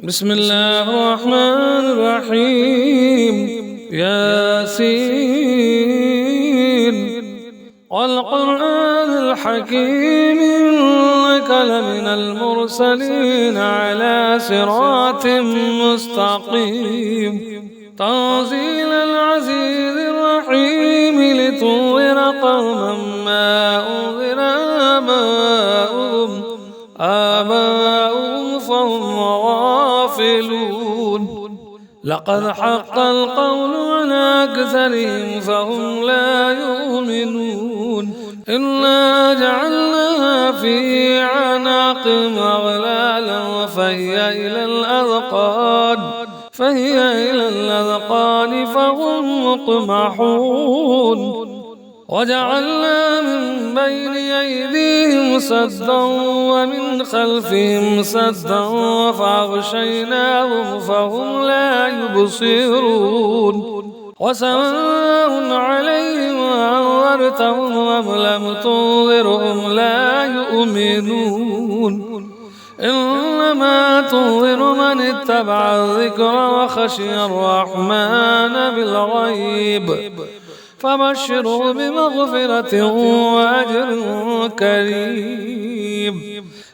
بسم الله الرحمن الرحيم. ياسين والقرآن الحكيم إنك لمن المرسلين على صراط مستقيم تنزيل العزيز الرحيم لتنذر قوما ما أنذر آباؤهم فهم غافلون. لقد حق القول على أكثرهم فهم لا يؤمنون. إنا جعلناها في أعناقهم أغلالا فهي إلى الأذقان فهم مقمحون. وجعلنا من بين أيديهم سدا ومن خلفهم سدا فأغشيناهم فهم لا يبصرون. وسواء عليهم أنذرتهم أم لم تنذرهم لا يؤمنون. إنما تنذر من اتبع الذكر وخشي الرحمن بالغيب فبشره بمغفرة وأجر كريم.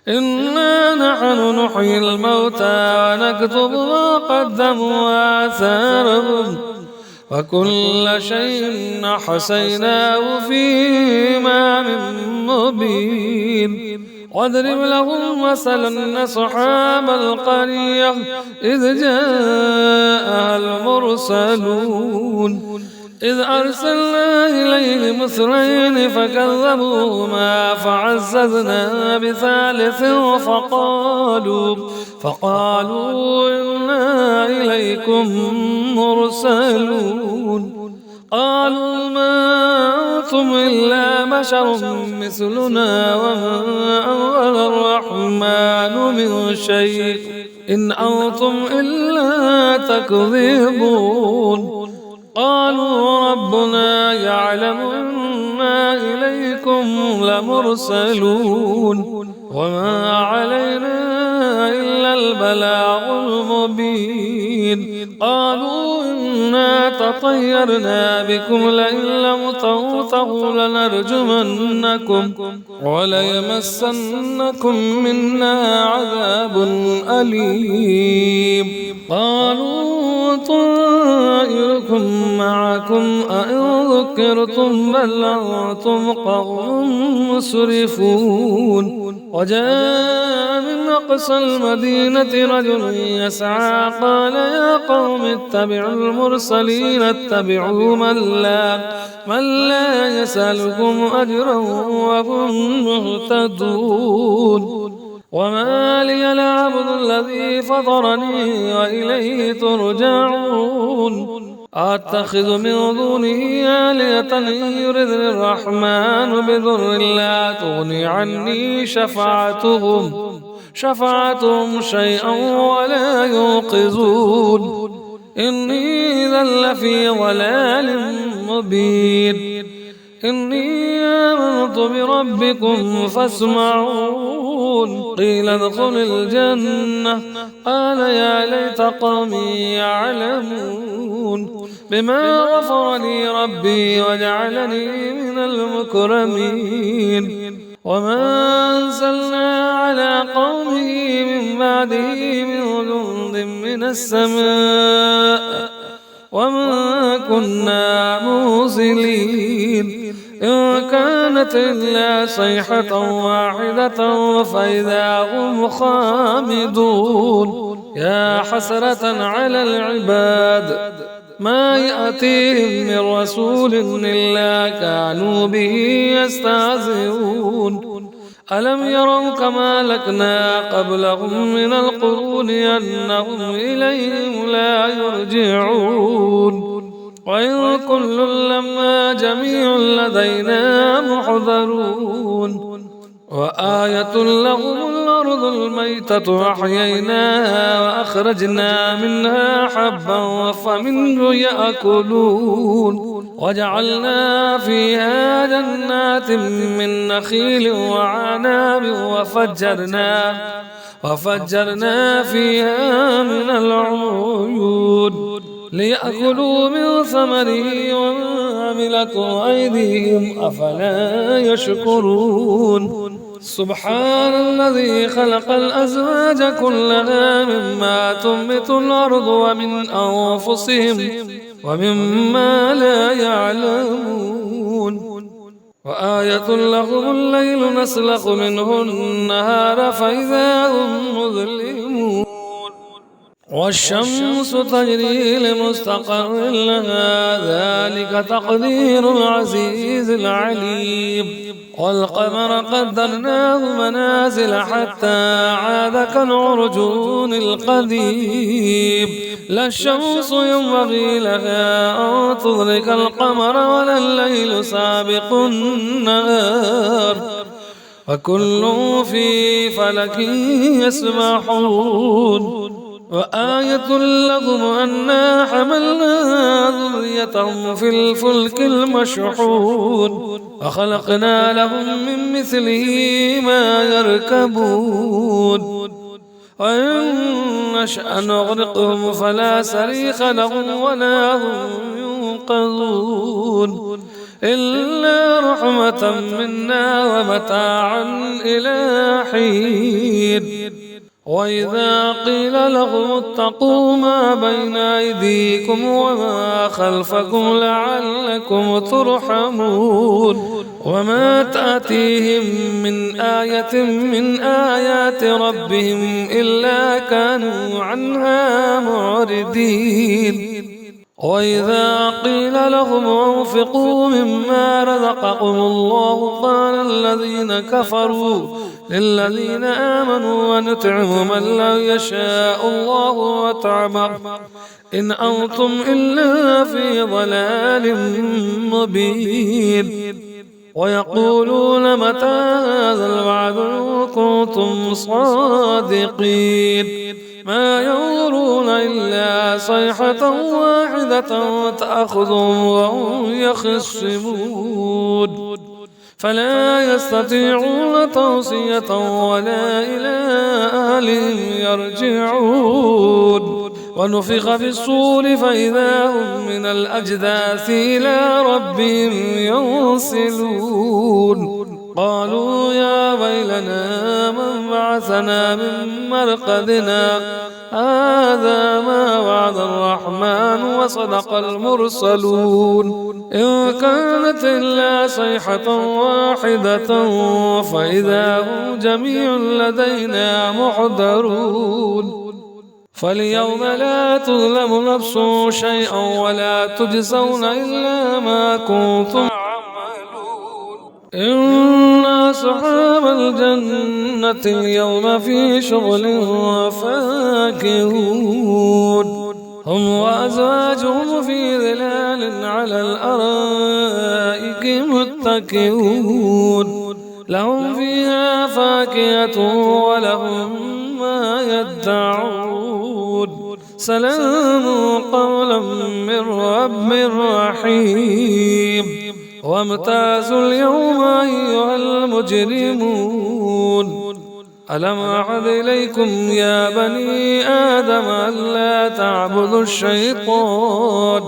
إنا نحن نحيي الموتى ونكتب ما قدموا وآثارهم وكل شيء أحصيناه في إمام مبين. واضرب لهم مثلا أصحاب القرية إذ جاءها المرسلون إذ أرسلنا إليهم اثنين فكذبوهما فعززنا بثالث فقالوا إنا إليكم مرسلون. قالوا ما أنتم إلا بشر مثلنا وما أنزل الرحمن من شيء إن أنتم إلا تكذبون. قالوا ربنا يعلم إنا إليكم لمرسلون وما علينا إلا البلاغ المبين. قالوا إنا تطيرنا بكم لئن لم تنتهوا لنرجمنكم وليمسنكم منا عذاب أليم. قالوا طائركم معكم أئن ذكرتم بل أنتم قوم مسرفون. وجاء من أقصى المدينة رجل يسعى قال يا قوم اتبعوا المرسلين اتبعوا من لا يسألكم أجرا وهم مهتدون. وما لي العبد الذي فطرني وإليه ترجعون. أتخذ من دونه آلهة إن يردني الرحمن بضر لا تغني عني شفاعتهم شيئا ولا ينقذون. إني إذا لفي ضلال مبين. إني آمنت بربكم فاسمعون. قيل ادخل الجنة قال يا ليت قومي يعلمون بما غفر لي ربي وجعلني من المكرمين. وما أنزلنا على قومه من بعده من جند من السماء وما كنا مرسلين إن كانت إلا صيحة واحدة فإذا هم خامدون. يا حسرة على العباد ما يأتيهم من رسول إلا كانوا به يستهزئون. ألم يروا كما أهلكنا قبلهم من القرون أنهم إليهم لا يرجعون. وإن كل لما جميع لدينا محضرون. وآية لهم الأرض الميتة أحييناها وأخرجنا منها حبا فمنه يأكلون. وجعلنا فيها جنات من نخيل وعناب وفجرنا فيها العيون ليأكلوا من ثمره وما عملت أيديهم أفلا يشكرون سبحان الذي خلق الأزواج كلها مما تنبت الأرض ومن أنفسهم ومما لا يعلمون وآية لهم الليل نسلخ منه النهار فإذا هم مظلمون والشمس تجري لمستقر لها ذلك تقدير العزيز العليم والقمر قدرناه منازل حتى عاد كالعرجون القديم لا الشمس ينبغي لها أن تدرك القمر ولا الليل سابق النهار وكل في فلك يسبحون وآية لهم أنا حملنا ذريتهم في الفلك المشحون وخلقنا لهم من مثله ما يركبون وإن نشأ نغرقهم فلا صريخ لهم ولا هم ينقذون إلا رحمة منا ومتاعا إلى حين وإذا قيل لهم اتقوا ما بين أيديكم وما خلفكم لعلكم ترحمون وما تأتيهم من آية من آيات ربهم إلا كانوا عنها معرضين وإذا قيل لهم انفقوا مما رزقكم الله قال الذين كفروا للذين آمنوا ونطعم من لا يشاء الله وطعمه إن أنتم إلا في ضلال مبين ويقولون متى هذا الوعد إن كنتم صادقين ما ينظرون إلا صيحة واحدة تأخذهم وهم يخصمون فلا يستطيعون توصية ولا إلى أهلهم يرجعون ونفخ في الصور فإذا هم من الأجداث إلى ربهم ينسلون قالوا يا ويلنا من بعثنا من مرقدنا هذا ما وعد الرحمن وصدق المرسلون إن كانت إلا صيحة واحدة فإذا هم جميع لدينا محضرون فاليوم لا تظلم نفس شيئا ولا تجزون إلا ما كنتم إن أصحاب الجنة اليوم في شغل فاكهون هم وأزواجهم في ظلال على الأرائك متكئون لهم فيها فاكهة ولهم ما يدعون سلام قولا من رب رحيم وامتازوا اليوم أيها المجرمون ألم أعهد إليكم يا بني آدم ألا تعبدوا الشيطان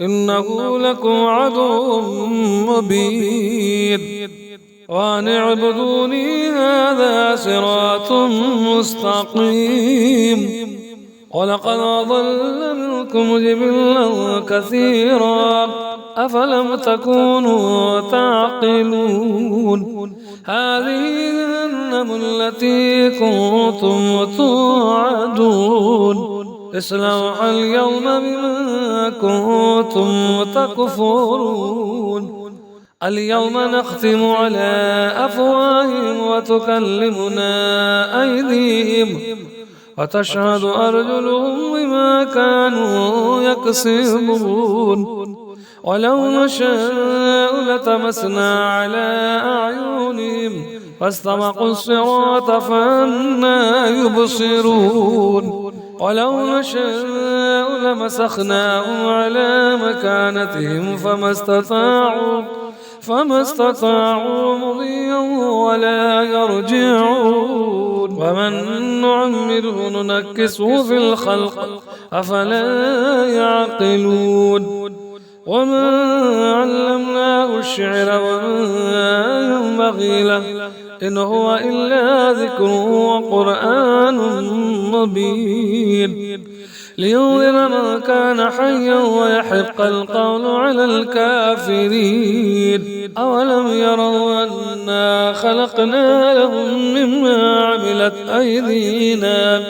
إنه لكم عدو مبين وأن اعبدوني هذا صراط مستقيم ولقد أضل منكم جبلا كثيرا أفلم تكونوا تعقلون هذه جهنم التي كنتم توعدون اصلوها اليوم بما كنتم تكفرون اليوم نختم على أفواههم وتكلمنا أيديهم وتشهد أرجلهم بما كانوا يكسبون ولو نشاء لتمسنا على أعينهم فاستبقوا الصراط فأنى يبصرون ولو نشاء لمسخناهم على مكانتهم فما استطاعوا مضيا ولا يرجعون ومن نعمره ننكسه في الخلق أفلا يعقلون وما علمناه الشعر وما ينبغي له إن هو إلا ذكر وقرآن مبين لينذر من كان حيا ويحق القول على الكافرين أولم يروا أنا خلقنا لهم مما عملت أيدينا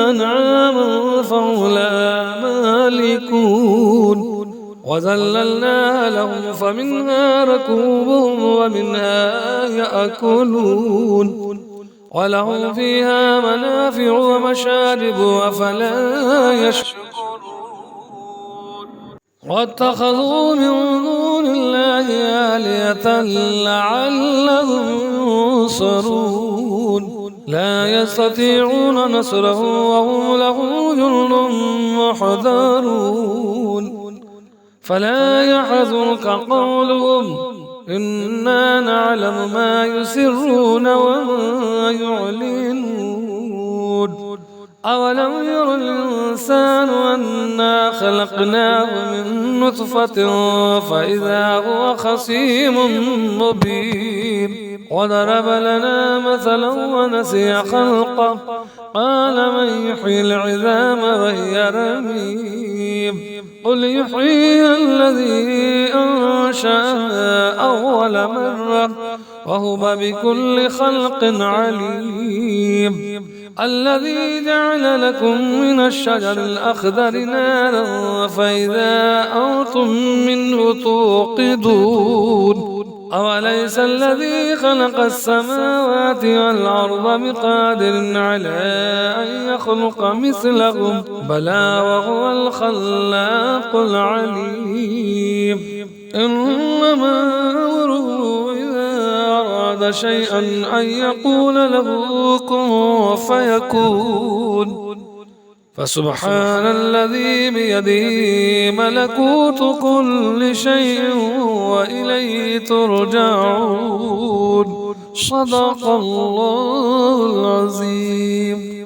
أنعاما فهم لها مالكون وذللناها لهم فمنها ركوبهم ومنها يأكلون ولهم فيها منافع ومشارب أفلا يشكرون واتخذوا من دون الله آلهة لعلهم ينصرون لا يستطيعون نصره وهم له جند محضرون فلا يحزنك قولهم إنا نعلم ما يسرون وما يعلنون أولم ير الإنسان أنا خلقناه من نطفة فإذا هو خصيم مبين وضرب لنا مثلا ونسي خلقه قال من يحيي العظام وهي رميم قل يحييها الذي أنشأها أول مرة وهو بكل خلق عليم الذي جعل لكم من الشجر الأخضر نارا فإذا أنتم منه توقدون أوليس الذي خلق السماوات والأرض بقادر على أن يخلق مثلهم بلى وهو الخلاق العليم إنما أمره إذا أراد شيئا أن يقول له كن فيكون فسبحان الذي بيده ملكوت كل شيء وإليه ترجعون صدق الله العظيم.